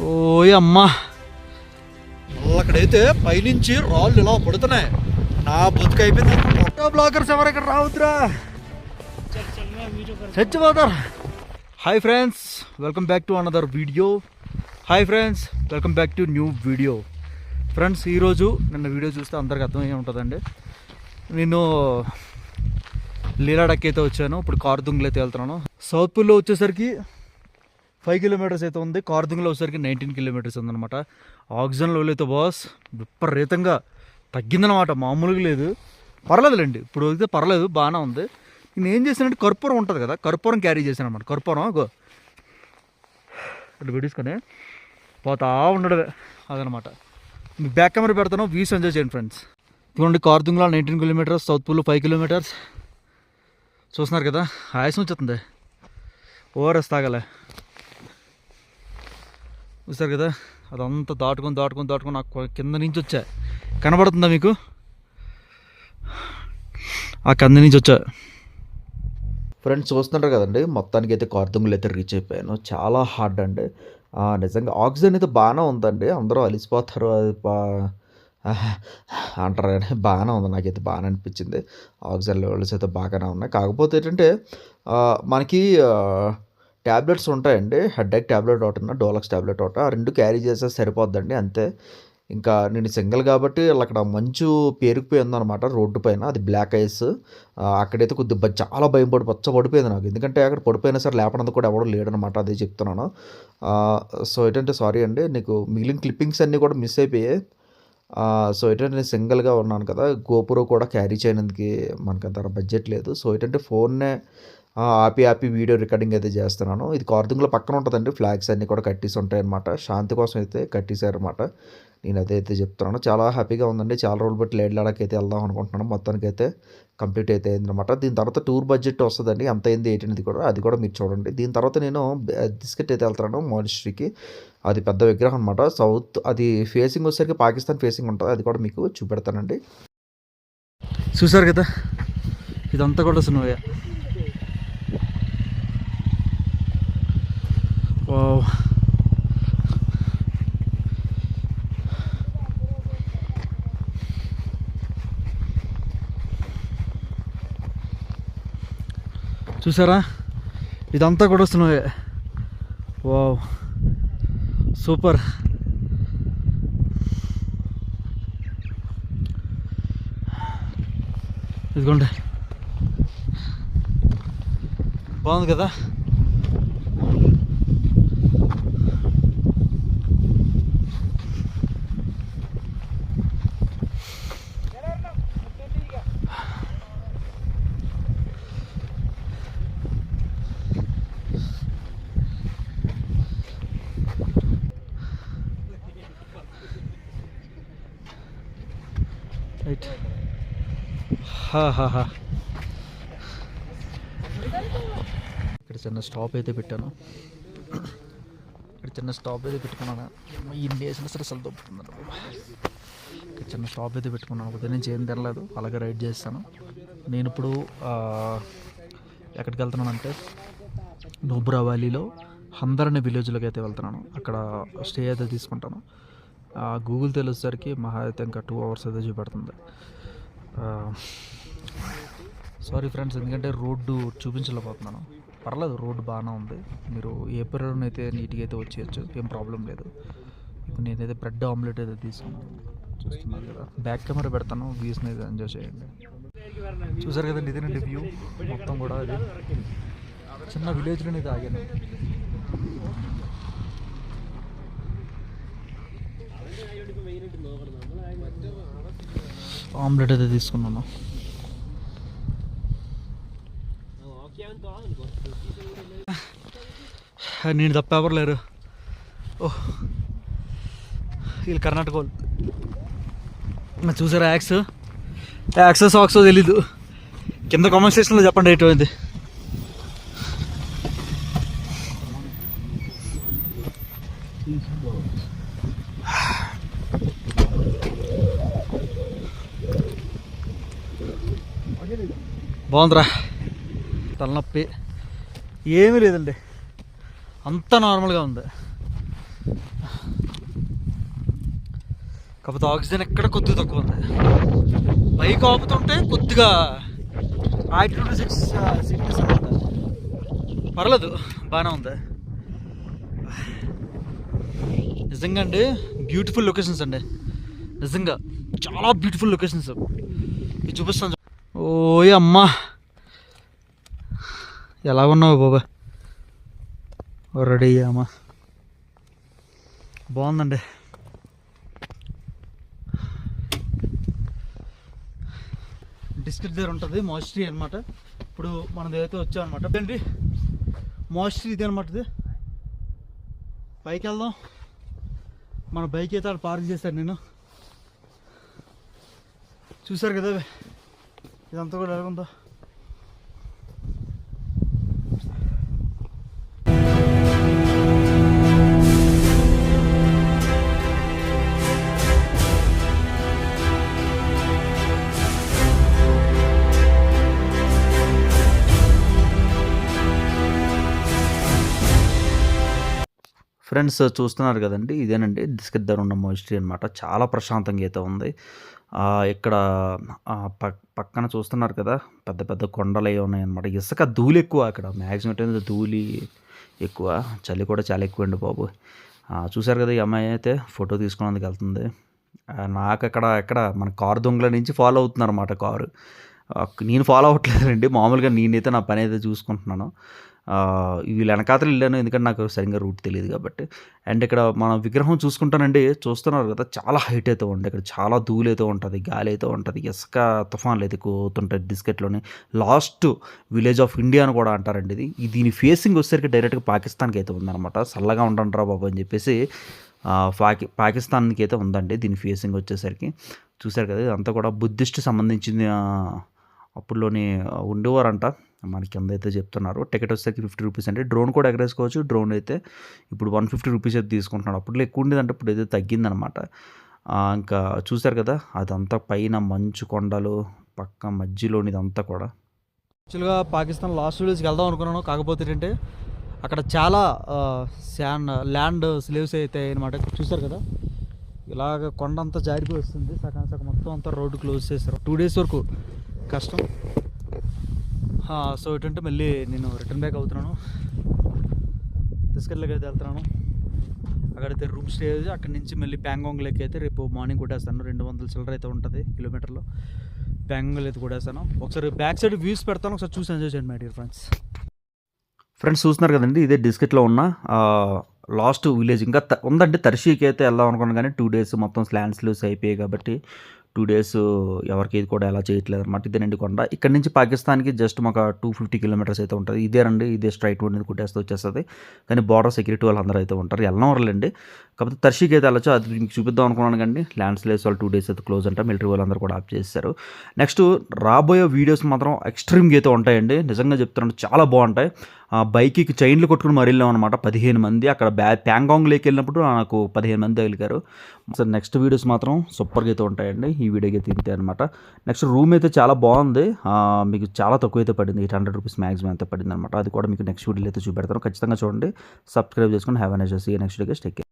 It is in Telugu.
ఓయ్ అమ్మా, అక్కడైతే పైనుంచి రాళ్ళు ఇలా పడుతున్నాయి. నా బతుకు అయిపోయింది. ఫోటో బ్లాగర్స్ ఎవరు ఇక్కడ రావద్దురా, చచ్చిపోతారు. Hi friends, welcome back to another video. Hi friends, welcome back to new video. Friends, ఈరోజు నిన్న వీడియో చూస్తే అందరికి అర్థమయ్యే ఉంటుందండి. నేను లీలాడక్కి అయితే వచ్చాను. ఇప్పుడు కార్దుంగ్లో అయితే వెళ్తున్నాను. సౌత్ పూల్లో వచ్చేసరికి 5 కిలోమీటర్స్ అయితే ఉంది. కార్దుంగ్లో వచ్చేసరికి 19 కిలోమీటర్స్ ఉందన్నమాట. ఆక్సిజన్ లెవెల్ అయితే బాస్ విపరీతంగా తగ్గిందనమాట, మామూలుగా లేదు. పర్లేదులేండి, ఇప్పుడు అయితే పర్లేదు, బాగానే ఉంది. నేను ఏం చేశానంటే కర్పూరం ఉంటుంది కదా, కర్పూరం క్యారీ చేశాను అనమాట. కర్పూరం ఇట్లా పెట్టేసుకొని పోతా ఉండడమే అదనమాట. మీకు బ్యాక్ కెమెరా పెడతాను, వ్యూస్ ఎంజాయ్ చేయండి ఫ్రెండ్స్. ఇదిగోండి కార్దుంగ్లో 19 కిలోమీటర్స్, సౌత్ పూల్ 5 కిలోమీటర్స్. చూస్తున్నారు కదా, ఆయాసం వచ్చేస్తుంది, ఓఆర్ఎస్ తాగలే. చూస్తారు కదా, అదంతా దాటుకొని నాకు కింద నుంచి వచ్చా. కనబడుతుందా మీకు? ఆ కింద నుంచి వచ్చా. ఫ్రెండ్స్ చూస్తుంటారు కదండి, మొత్తానికి అయితే కార్దుంగ్లో అయితే రీచ్ అయిపోయాను. చాలా హార్డ్ అండి నిజంగా. ఆక్సిజన్ అయితే బాగానే ఉందండి. అందరూ అలిసిపోతారు అది అంటారు కానీ బాగానే ఉంది. నాకైతే బాగానే అనిపించింది. ఆక్సిజన్ లెవెల్స్ అయితే బాగానే ఉన్నాయి. కాకపోతే ఏంటంటే మనకి ట్యాబ్లెట్స్ ఉంటాయండి. హెడ్ఏక్ ట్యాబ్లెట్ ఒకటి, డోలక్స్ ట్యాబ్లెట్ ఒకటి, ఆ రెండు క్యారీ చేస్తే సరిపోద్దండి అంతే. ఇంకా నేను సింగిల్ కాబట్టి అక్కడ మంచు పేరుకుపోయి ఉందన్నమాట రోడ్డు పైన, అది బ్లాక్ ఐస్. అక్కడైతే కొద్దిగా చాలా భయం పడిపోయింది నాకు. ఎందుకంటే అక్కడ పడిపోయినా సరే లేపనందుకు కూడా ఎవడో లేడనమాట, అదే చెప్తున్నాను. సో ఏంటంటే సారీ అండి, నీకు మిగిలిన క్లిప్పింగ్స్ అన్నీ కూడా మిస్ అయిపోయాయి. సో ఏంటంటే నేను సింగిల్గా ఉన్నాను కదా, గోపురం కూడా క్యారీ చేయడానికి మనకు అంత బడ్జెట్ లేదు. సో ఏంటంటే ఫోన్నే ఆపి వీడియో రికార్డింగ్ అయితే చేస్తున్నాను. ఇది కార్దుంగ్లో పక్కన ఉంటుందండి, ఫ్లాగ్స్ అన్నీ కూడా కట్టేసి ఉంటాయి అనమాట. శాంతి కోసం అయితే కట్టేశారనమాట. నేను అదైతే చెప్తున్నాను. చాలా హ్యాపీగా ఉందండి. చాలా రోజులు బట్టి లేడ్లాడకి అయితే వెళ్దాం అనుకుంటున్నాను. మొత్తానికి అయితే కంప్లీట్ అయితే అయిందనమాట. దీని తర్వాత టూర్ బడ్జెట్ వస్తుందండి, ఎంత అయింది ఏంటనేది కూడా అది కూడా మీరు చూడండి. దీని తర్వాత నేను బిస్కెట్ అయితే వెళ్తున్నాను మానిస్ట్రీకి. అది పెద్ద విగ్రహం అనమాట. సౌత్ అది ఫేసింగ్ వచ్చేసరికి పాకిస్తాన్ ఫేసింగ్ ఉంటుంది, అది కూడా మీకు చూపెడతానండి. చూసారు కదా, ఇదంతా కూడా సునోయా. చూసారా, ఇదంతా కూడా వస్తున్నాయి. Wow, super. ఇదిగోండి, బాగుంది కదా. రైట్, ఇక్కడ చిన్న స్టాప్ అయితే పెట్టుకున్నాను. ఇన్ని వేసిన సరే అసలు దొబ్బుతుందండి. ఇక్కడ చిన్న స్టాప్ అయితే పెట్టుకున్నాను. ఉదయం నుంచి ఏం తినలేదు, అలాగే రైడ్ చేస్తాను. నేను ఇప్పుడు ఎక్కడికి వెళ్తున్నానంటే నూబ్రా వ్యాలీలో హందర్ అనే విలేజ్లోకి అయితే వెళ్తున్నాను. అక్కడ స్టే అయితే తీసుకుంటాను. గూగుల్ తెలిసేసరికి మహా అయితే ఇంకా 2 అవర్స్ అయితే చూపెడుతుంది. సారీ ఫ్రెండ్స్, ఎందుకంటే రోడ్డు చూపించలేకపోతున్నాను. పర్లేదు, రోడ్డు బాగానే ఉంది. మీరు ఏ పీరియడ్లో అయితే నీట్గా అయితే వచ్చేయచ్చు, ఏం ప్రాబ్లం లేదు. ఇప్పుడు నేనైతే బ్రెడ్ ఆమ్లెట్ అయితే తీసుకున్నాను, చూస్తున్నాను కదా. బ్యాక్ కెమెరా పెడతాను, వ్యూస్ని అయితే ఎంజాయ్ చేయండి. చూసారు కదండి, ఇదేనండి వ్యూ మొత్తం కూడా. అది చిన్న విలేజ్లోనే ఆగాను. ఆమ్లెట్ అయితే తీసుకున్నాను. నేను తప్ప ఎవరు లేరు. ఓహ్, వీళ్ళు కర్ణాటక వాళ్ళు. చూసారా యాక్స్ సాక్స్ తెలీదు. కింద కామెంట్ సెక్షన్లో చెప్పండి ఎటువంటి. బాగుందిరా. తలనొప్పి ఏమీ లేదండి, అంతా నార్మల్గా ఉంది. కాకపోతే ఆక్సిజన్ ఎక్కడ కొద్దిగా తక్కువ ఉంది. బైక్ ఆపుతుంటే కొద్దిగా ఆల్టిట్యూడ్ సిక్నెస్ అనమాట. పర్లేదు, బాగానే ఉంది. నిజంగా అండి బ్యూటిఫుల్ లొకేషన్స్ అండి, నిజంగా చాలా బ్యూటిఫుల్ లొకేషన్స్. ఇది చూపిస్తాను. ఓయ్ అమ్మా, ఎలా ఉన్నావు బాబా? రెడీ అయ్యామా? బాగుందండి. డిస్ట్రిక్ట్ దగ్గర ఉంటుంది మాస్ట్రీ అనమాట. ఇప్పుడు మనది అయితే వచ్చామన్నమాట. ఏంటి మాస్ట్రీ ఇది అనమాట. ఇది పైకి వెళ్దాం. మన బైక్ అయితే అక్కడ పార్క్ చేశాను నేను. చూసారు కదా ఇదంతా కూడా ఎలాగుందో. ఫ్రెండ్స్ చూస్తున్నారు కదండి, ఇదేనండి డిస్కట్ దగ్గర ఉన్న మోస్ట్రీ అనమాట. చాలా ప్రశాంతంగా అయితే ఉంది. ఇక్కడ పక్కన చూస్తున్నారు కదా, పెద్ద పెద్ద కొండలు అవి ఉన్నాయన్నమాట. ఇసుక ధూళి ఎక్కువ అక్కడ, మ్యాక్సిమం అయితే ధూళి ఎక్కువ, చలి కూడా చాలా ఎక్కువ అండి బాబు. చూసారు కదా, ఈ అమ్మాయి అయితే ఫోటో తీసుకునేందుకు వెళ్తుంది. నాకు ఎక్కడ మన కారు దొంగల నుంచి ఫాలో అవుతున్నారు అన్నమాట కారు. నేను ఫాలో అవ్వట్లేదండి, మామూలుగా నేనైతే నా పని అయితే చూసుకుంటున్నాను. వీళ్ళ వెనకాతలు వెళ్ళాను, ఎందుకంటే నాకు సరిగ్గా రూట్ తెలియదు కాబట్టి. అండ్ ఇక్కడ మన విగ్రహం చూసుకుంటానండి, చూస్తున్నారు కదా, చాలా హైట్ అయితే ఉంది. ఇక్కడ చాలా ధూళి అయితే ఉంటుంది, గాలి అయితే ఉంటుంది, ఇసుక తుఫాన్లు అయితే ఎక్కుతుంటాయి. బిస్కెట్లోని లాస్ట్ విలేజ్ ఆఫ్ ఇండియా అని కూడా అంటారండి. దీని ఫేసింగ్ వచ్చేసరికి డైరెక్ట్గా పాకిస్తాన్కి అయితే ఉందన్నమాట. చల్లగా ఉండండిరా బాబు అని చెప్పేసి పాకిస్తాన్కి అయితే ఉందండి దీని ఫేసింగ్ వచ్చేసరికి. చూసారు కదా, ఇదంతా కూడా బుద్ధిస్ట్ సంబంధించిన అప్పుడులోని ఉండేవారంట. మనకి కింద అయితే చెప్తున్నారు. టికెట్ వచ్చేసరికి 50 రూపీస్ అండి. డ్రోన్ కూడా ఎగరేసుకోవచ్చు. డ్రోన్ అయితే ఇప్పుడు 150 రూపీస్ అయితే తీసుకుంటున్నాడు. అప్పట్లో ఎక్కువ ఉండేదంటే ఇప్పుడు అయితే తగ్గిందనమాట. ఇంకా చూసారు కదా, అదంతా పైన మంచు కొండలు, పక్క మధ్యలోని ఇదంతా కూడా. యాక్చువల్గా పాకిస్తాన్ లాస్ట్ విలేజ్కి వెళ్దాం అనుకున్నాను. కాకపోతే ఏంటంటే అక్కడ చాలా ల్యాండ్ స్లేవ్స్ అయితే అనమాట. చూసారు కదా, ఇలాగ కొండ అంతా జారిపోయి వస్తుంది. సగం మొత్తం అంతా రోడ్డు క్లోజ్ చేస్తారు. 2 days వరకు కష్టం. సో ఏంటంటే మళ్ళీ నేను రిటర్న్ బ్యాక్ అవుతున్నాను. బిస్కెట్లకి అయితే వెళ్తున్నాను. అక్కడైతే రూమ్ స్టే చేసి అక్కడి నుంచి మళ్ళీ ప్యాంగాంగ్ లేక్ అయితే రేపు మార్నింగ్ కొట్టేస్తాను. 200 చిల్లర అయితే ఉంటుంది కిలోమీటర్లో. ప్యాంగాంగ్ అయితే కొట్టేస్తాను. ఒకసారి బ్యాక్ సైడ్ వ్యూస్ పెడతాను, ఒకసారి చూసి ఎంజాయ్ చేయండి మై డియర్ ఫ్రెండ్స్. ఫ్రెండ్స్ చూస్తున్నారు కదండి, ఇదే డిస్కెట్లో ఉన్న లాస్ట్ విలేజ్. ఇంకా ఉందంటే తర్షీకి అయితే వెళ్దాం అనుకున్నాను, కానీ 2 days మొత్తం స్లాండ్స్లూస్ అయిపోయాయి కాబట్టి 2 days ఎవరికి ఇది కూడా ఎలా చేయట్లేదు అనమాట. ఇదేనండి కొండ. ఇక్కడ నుంచి పాకిస్తాన్కి జస్ట్ మాకు 250 kilometers అయితే ఉంటుంది. ఇదేనండి, ఇదే స్ట్రైట్ రోడ్ కుట్టేస్తే వచ్చేస్తుంది. కానీ బార్డర్ సెక్యూరిటీ వాళ్ళు అందరూ అయితే ఉంటారు. వెళ్ళనవర్లండి. కాకపోతే తర్షీకి అయితే వెళ్ళచ్చు, అది మీకు చూపిద్దాం అనుకున్నాను. కానీ ల్యాండ్స్లైస్ వాళ్ళు 2 days అయితే క్లోజ్ అంట. మిలిటరీ వాళ్ళందరూ కూడా ఆఫ్ చేస్తారు. నెక్స్ట్ రాబోయే వీడియోస్ మాత్రం ఎక్స్ట్రీమ్గా అయితే ఉంటాయండి, నిజంగా చెప్తున్నాను, చాలా బాగుంటాయి. బైక్కి చైన్లు కొట్టుకుని మరీ వెళ్ళాం అనమాట. 15 మంది అక్కడ ప్యాంగాంగ్ లేక్ వెళ్ళినప్పుడు నాకు 15 మంది తగిలికారు. సో నెక్స్ట్ వీడియోస్ మాత్రం సూపర్గా అయితే ఉంటాయండి. ఈ వీడియోకి అయితే ఇంతే అనమాట. నెక్స్ట్ రూమ్ అయితే చాలా బాగుంది. మీకు చాలా తక్కువ అయితే పడింది, 800 రూపీస్ మ్యాక్సిమం అయితే పడింది అనమాట. అది కూడా మీకు నెక్స్ట్ వీడియోలో అయితే చూపెడతాను. ఖచ్చితంగా చూడండి, సబ్స్క్రైబ్ చేసుకుని have a nice day. See you next video. Take care.